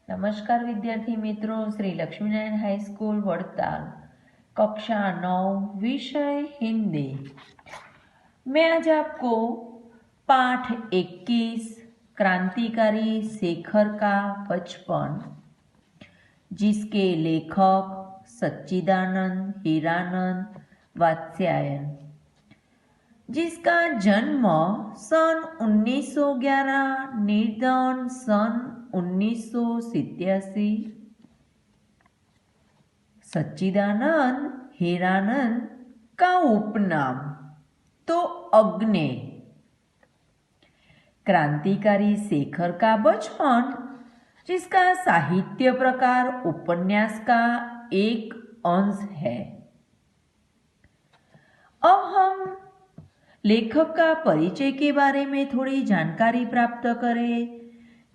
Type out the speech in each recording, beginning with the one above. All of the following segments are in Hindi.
नमस्कार विद्यार्थी मित्रों, श्री लक्ष्मीनारायण हाई स्कूल वड़ताल, कक्षा 9, विषय हिंदी। मैं आज आपको पाठ 21 क्रांतिकारी शेखर का बचपन, जिसके लेखक सच्चिदानंद हीरानंद वात्स्यायन, जिसका जन्म सन 1911, निधन सन 1987। सच्चिदानंद हीरानंद का उपनाम तो अग्नि। क्रांतिकारी शेखर का बचपन, जिसका साहित्य प्रकार उपन्यास का एक अंश है। अब हम लेखक का परिचय के बारे में थोड़ी जानकारी प्राप्त करें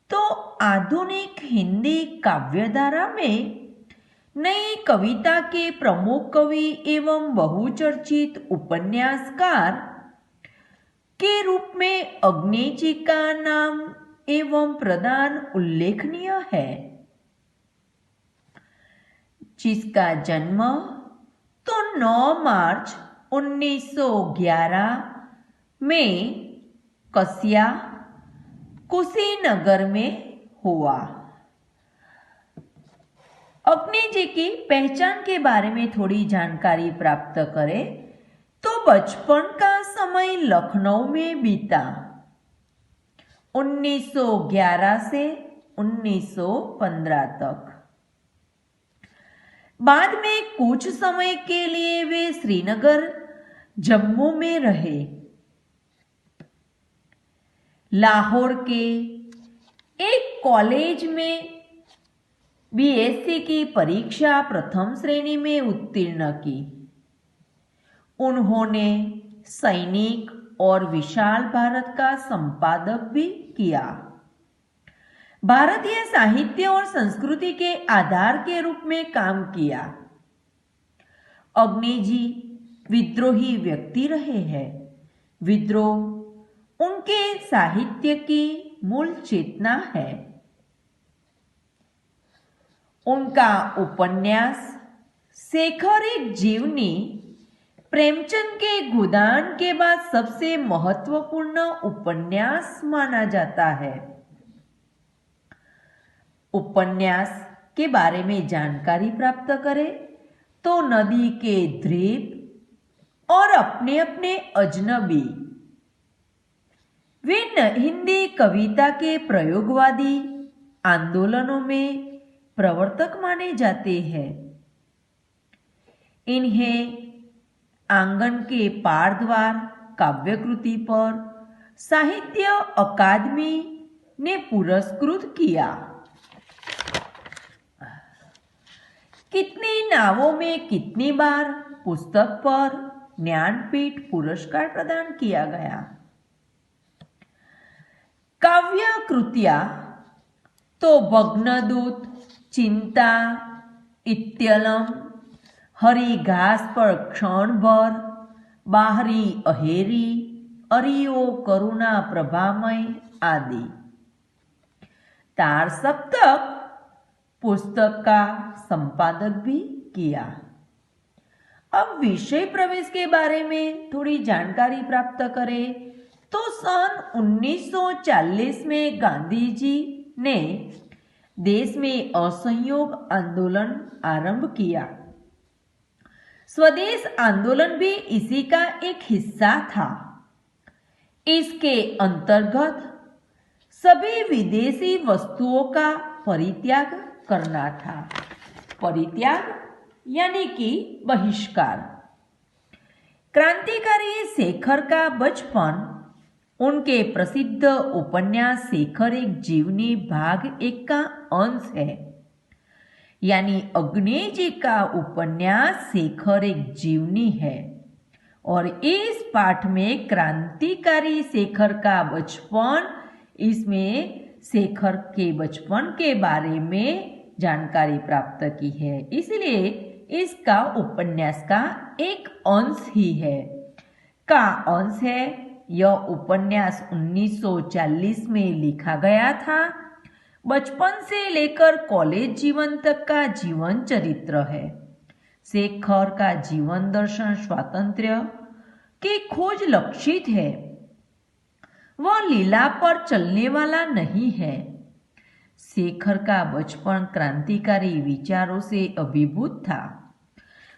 तो आधुनिक हिंदी काव्यधारा में नई कविता के प्रमुख कवि एवं बहुचर्चित उपन्यासकार के रूप में अग्नि जी का नाम एवं प्रदान उल्लेखनीय है, जिसका जन्म तो 9 मार्च 1911 में कसिया कुशीनगर में हुआ। अग्नि जी की पहचान के बारे में थोड़ी जानकारी प्राप्त करें तो बचपन का समय लखनऊ में बीता 1911 से 1915 तक। बाद में कुछ समय के लिए वे श्रीनगर जम्मू में रहे। लाहौर के एक कॉलेज में बीएससी की परीक्षा प्रथम श्रेणी में उत्तीर्ण की। उन्होंने सैनिक और विशाल भारत का संपादक भी किया। भारतीय साहित्य और संस्कृति के आधार के रूप में काम किया। अग्नि जी विद्रोही व्यक्ति रहे हैं। विद्रोह उनके साहित्य की मूल चेतना है। उनका उपन्यास शेखर एक जीवनी प्रेमचंद के गोदान के बाद सबसे महत्वपूर्ण उपन्यास माना जाता है। उपन्यास के बारे में जानकारी प्राप्त करें तो नदी के द्वीप और अपने अपने अजनबी, वे हिंदी कविता के प्रयोगवादी आंदोलनों में प्रवर्तक माने जाते हैं। इन्हें आंगन के पार द्वार काव्यकृति पर साहित्य अकादमी ने पुरस्कृत किया। कितनी नावों में कितनी बार पुस्तक पर ज्ञानपीठ पुरस्कार प्रदान किया गया। काव्य कृतियां तो भग्नदूत, चिंता, इत्यलम, हरी घास पर क्षण भर, बाहरी अहेरी, अरियो करुणा प्रभामय आदि। तार सप्तक पुस्तक का संपादक भी किया। अब विषय प्रवेश के बारे में थोड़ी जानकारी प्राप्त करें तो सन 1940 में गांधी जी ने देश में असहयोग आंदोलन आरंभ किया। स्वदेश आंदोलन भी इसी का एक हिस्सा था। इसके अंतर्गत सभी विदेशी वस्तुओं का परित्याग करना था। परित्याग यानी कि बहिष्कार। क्रांतिकारी शेखर का बचपन उनके प्रसिद्ध उपन्यास शेखर एक जीवनी भाग 1 का अंश है। यानी अग्नि जी का उपन्यास शेखर एक जीवनी है और इस पाठ में क्रांतिकारी शेखर का बचपन, इसमें शेखर के बचपन के बारे में जानकारी प्राप्त की है, इसलिए इसका उपन्यास का एक अंश ही है का अंश है। यह उपन्यास 1940 में लिखा गया था। बचपन से लेकर कॉलेज जीवन तक का जीवन चरित्र है। शेखर का जीवन दर्शन स्वातंत्र्य की खोज लक्षित है। वह लीला पर चलने वाला नहीं है। शेखर का बचपन क्रांतिकारी विचारों से अभिभूत था।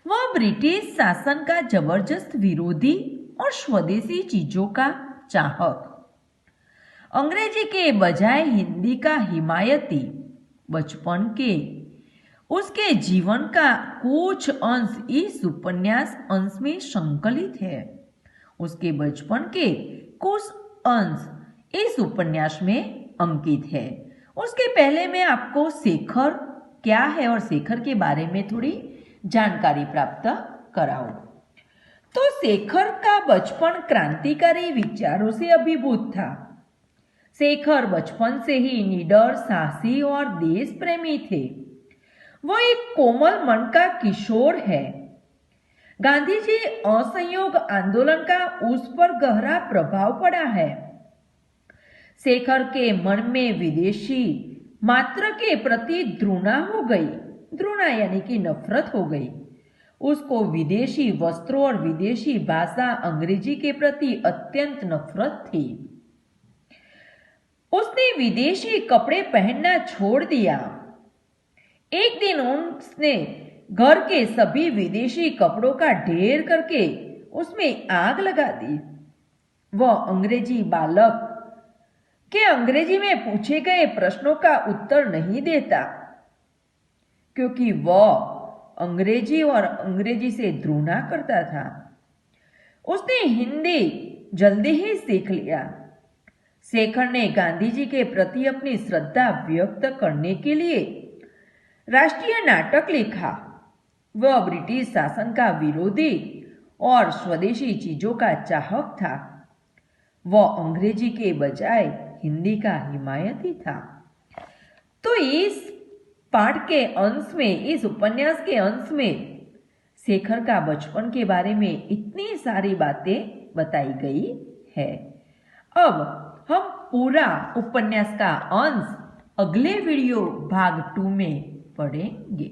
वह ब्रिटिश शासन का जबरदस्त विरोधी और स्वदेशी चीजों का चाहक, अंग्रेजी के बजाय हिंदी का हिमायती। बचपन के उसके जीवन का कुछ अंश इस उपन्यास अंश में संकलित है। उसके बचपन के कुछ अंश इस उपन्यास में अंकित है। उसके पहले मैं आपको शेखर क्या है और शेखर के बारे में थोड़ी जानकारी प्राप्त कराऊं। तो शेखर का बचपन क्रांतिकारी विचारों से अभिभूत था। शेखर बचपन से ही निडर, साहसी और देश प्रेमी थे। वह एक कोमल मन का किशोर है। गांधी जी असहयोग आंदोलन का उस पर गहरा प्रभाव पड़ा है। शेखर के मन में विदेशी मात्र के प्रति घृणा हो गई। घृणा यानी कि नफरत हो गई। उसको विदेशी वस्त्रों और विदेशी भाषा अंग्रेजी के प्रति अत्यंत नफरत थी। उसने विदेशी कपड़े पहनना छोड़ दिया। एक दिन उसने घर के सभी विदेशी कपड़ों का ढेर करके उसमें आग लगा दी। वह अंग्रेजी बालक के अंग्रेजी में पूछे गए प्रश्नों का उत्तर नहीं देता, क्योंकि वह अंग्रेजी और अंग्रेजी से घृणा करता था। उसने हिंदी जल्दी ही सीख लिया। शेखर ने गांधी जी के प्रति अपनी श्रद्धा व्यक्त करने के लिए राष्ट्रीय नाटक लिखा। वह ब्रिटिश शासन का विरोधी और स्वदेशी चीजों का चाहक था। वह अंग्रेजी के बजाय हिंदी का हिमायती था। तो इस पाठ के अंश में, इस उपन्यास के अंश में शेखर का बचपन के बारे में इतनी सारी बातें बताई गई है। अब हम पूरा उपन्यास का अंश अगले वीडियो भाग 2 में पढ़ेंगे।